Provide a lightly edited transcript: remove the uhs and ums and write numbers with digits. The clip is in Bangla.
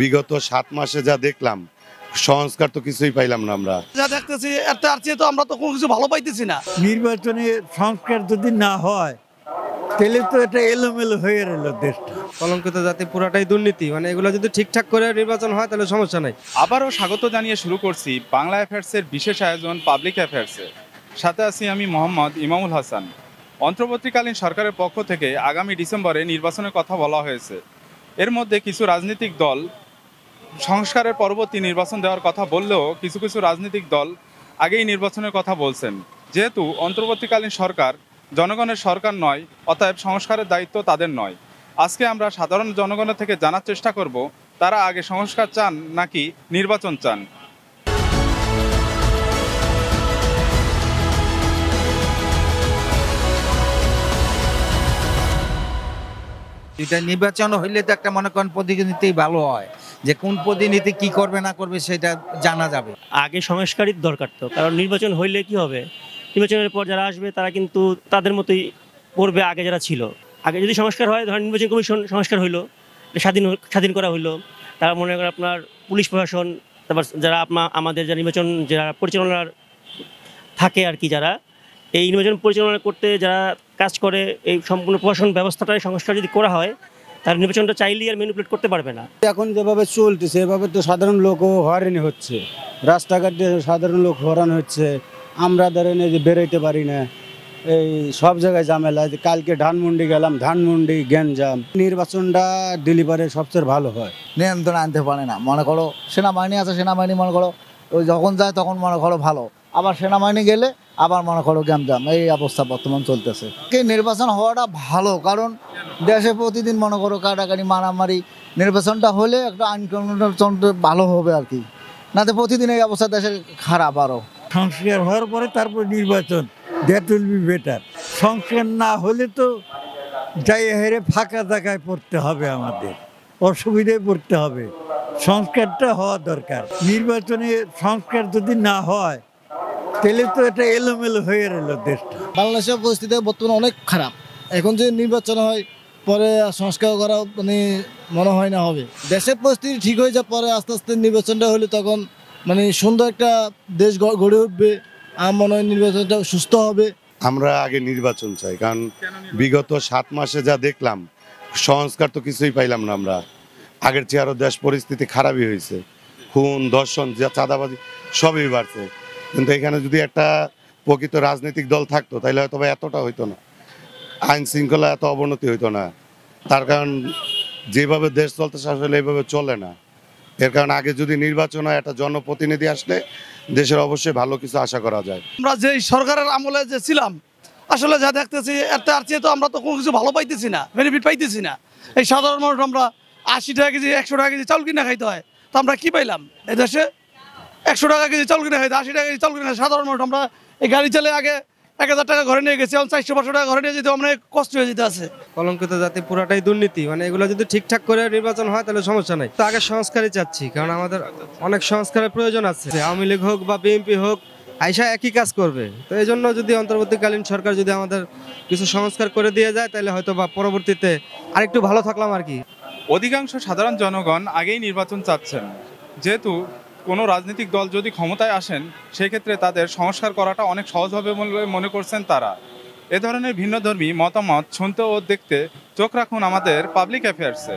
বিগত 7 মাসে যা দেখলাম সংস্কার তো কিছুই পাইলাম না। আমরা যা দেখতেছি তার চেয়ে তো আমরা তো কোনো কিছু ভালো পাইতেছি না। নির্বাচনে সংস্কার যদি না হয় তাহলে তো এটা এলোমেলো হয়ে রইল দেশটা। কলঙ্কিত জাতি পুরাটাই দুর্নীতি, মানে এগুলো যদি ঠিকঠাক করে নির্বাচন হয় তাহলে সমস্যা নাই। আবারও স্বাগত জানিয়ে শুরু করছি বাংলা অ্যাফেয়ার্সের বিশেষ আয়োজন পাবলিক অ্যাফেয়ার্সে। সাথে আছি আমি মোহাম্মদ ইমামুল হাসান। অন্তর্বর্তীকালীন সরকারের পক্ষ থেকে আগামী ডিসেম্বরে নির্বাচনের কথা বলা হয়েছে। এর মধ্যে কিছু রাজনৈতিক দল সংস্কারের পরবর্তী নির্বাচন দেওয়ার কথা বললেও কিছু কিছু রাজনৈতিক দল আগেই নির্বাচনের কথা বলছেন। যেহেতু অন্তর্বর্তীকালীন সরকার জনগণের সরকার নয়, অতএব সংস্কারের দায়িত্ব তাদের নয়। আজকে আমরা সাধারণ জনগণের থেকে জানার চেষ্টা করব তারা আগে সংস্কার চান নাকি নির্বাচন চান। এটা নির্বাচন হইলে তো একটা মনে করেন প্রতিনিধি ভালো হয়, যে কোন প্রতিনিধি কি করবে না করবে সেটা জানা যাবে। আগে সংস্কারই দরকার, তো কারণ নির্বাচন হইলে কি হবে, নির্বাচনের পর যারা আসবে তারা কিন্তু তাদের মতোই করবে আগে যারা ছিল। আগে যদি সংস্কার হয়, ধরেন নির্বাচন কমিশন সংস্কার হইলো, স্বাধীন করা হইলো, তারা মনে করেন আপনার পুলিশ প্রশাসন, তারপর যারা আমাদের যারা নির্বাচন যারা পরিচালনার থাকে আর কি, যারা এই নির্বাচন পরিচালনা করতে যারা কাজ করে, এই সম্পূর্ণ প্রশাসন ব্যবস্থাটাই সংস্কার যদি করা হয় তাহলে নির্বাচনটা চাইলেই আর ম্যানিপুলেট করতে পারবে না। এখন যেভাবে চলতেছে এভাবে তো সাধারণ লোকও হয়রানি হচ্ছে, রাস্তাঘাটে সাধারণ লোক হয়রান হচ্ছে। আমরা ধরেন এই যে বেরোইতে পারি না, এই সব জায়গায় ঝামেলা। কালকে ধানমন্ডি গেলাম, ধানমন্ডি গ্যাঞ্জাম। নির্বাচনটা দিলে পারে সবচেয়ে ভালো হয়। নিয়ন্ত্রণ আনতে পারে না, মনে করো সেনাবাহিনী আছে, সেনাবাহিনী মনে করো ওই যখন যায় তখন মনে করো ভালো, আবার সেনাবাহিনী গেলে আবার মনে করো গ্যাঞ্জাম। এই অবস্থা বর্তমান চলতেছে। নির্বাচন হওয়াটা ভালো, কারণ দেশে প্রতিদিন মনে করো কাটাকাটি মারামারি। নির্বাচনটা হলে একটা আইন কানুন ভালো হবে আর কি, না তো প্রতিদিন এই অবস্থা দেশের খারাপ। আরও সংস্কার হওয়ার পরে তারপর নির্বাচন, দ্যাট উইল বি বেটার। সংস্কার না হলে তো যাই হেরে ফাঁকা জায়গায় পড়তে হবে, আমাদের অসুবিধায় পড়তে হবে। সংস্কারটা হওয়া দরকার। নির্বাচনে সংস্কার যদি না হয় তাহলে তো এটা এলোমেলো হয়ে রইল দেশটা। বাংলাদেশের পরিস্থিতি বর্তমানে অনেক খারাপ। এখন যদি নির্বাচন হয় পরে সংস্কার করা মানে মনে হয় না হবে। দেশের পরিস্থিতি ঠিক হয়ে যাওয়ার পরে আস্তে আস্তে নির্বাচনটা হলে তখন মানে সুন্দর একটা দেশ গড়ে উঠবে। আমার মনে হয় নির্বাচনটা সুস্থ হবে। আমরা আগে নির্বাচন চাই, কারণ বিগত 7 মাসে যা দেখলাম সংস্কার তো কিছুই পাইলাম না। আমরা আগের চেয়ে আরও দেশ পরিস্থিতি খারাপই হয়েছে। খুন, ধর্ষণ, চাঁদাবাজি সবই বাড়ছে। কিন্তু এখানে যদি একটা প্রকৃত রাজনৈতিক দল থাকতো তাহলে হয়তো এতটা হইতো না, আইন শৃঙ্খলা এত অবনতি হইতো না। তার কারণ যেভাবে দেশ চলতেছে আসলে এইভাবে চলে না। এর কারণ আগে যদি নির্বাচন হয়, একটা জনপ্রতিনিধি আসলে দেশের অবশ্যই ভালো কিছু আশা করা যায়। আমরা যে সরকারের আমলে যে ছিলাম আসলে যা দেখতেছি তার চেয়ে তো আমরা তো কোনো কিছু ভালো পাইতেছি না, বেনিফিট পাইতেছি না। এই সাধারণ মানুষ আমরা 80 টাকা কেজি 100 টাকা কেজি চাউল কিনে খাইতে হয়, তো আমরা কি পাইলাম? এই দেশে 100 টাকা কেজি চাউল কিনে খাইতে, 80 টাকা কেজি চাউল কিনে সাধারণ মানুষ আমরা এই গাড়ি চালে আগে 1000 টাকা ঘরে নিয়ে গেছি, এখন 400-500 টাকা ঘরে নিয়ে যেতে অনেক কষ্ট হয়ে যেতে আছে। কলঙ্কিত জাতি পুরাটাই দুর্নীতি, মানে এগুলো যদি ঠিকঠাক করে নির্বাচন হয় তাহলে সমস্যা নাই। তো আগে সংস্কারই চাচ্ছি, কারণ আমাদের অনেক সংস্কারের প্রয়োজন আছে। আওয়ামী লীগ হোক বা বিএনপি হোক, আইসা একই কাজ করবে। তো এই জন্য যদি অন্তর্বর্তীকালীন সরকার যদি আমাদের কিছু সংস্কার করে দিয়ে যায় তাহলে হয়তো বা পরবর্তীতে আরেকটু ভালো থাকলাম আর কি। অধিকাংশ সাধারণ জনগণ আগেই নির্বাচন চাচ্ছেন। যেহেতু কোনো রাজনৈতিক দল যদি ক্ষমতায় আসেন সেক্ষেত্রে তাদের সংস্কার করাটা অনেক সহজ হবে বলে মনে করছেন তারা। এ ধরনের ভিন্নধর্মী মতামত শুনতে ও দেখতে চোখ রাখুন আমাদের পাবলিক অ্যাফেয়ার্সে।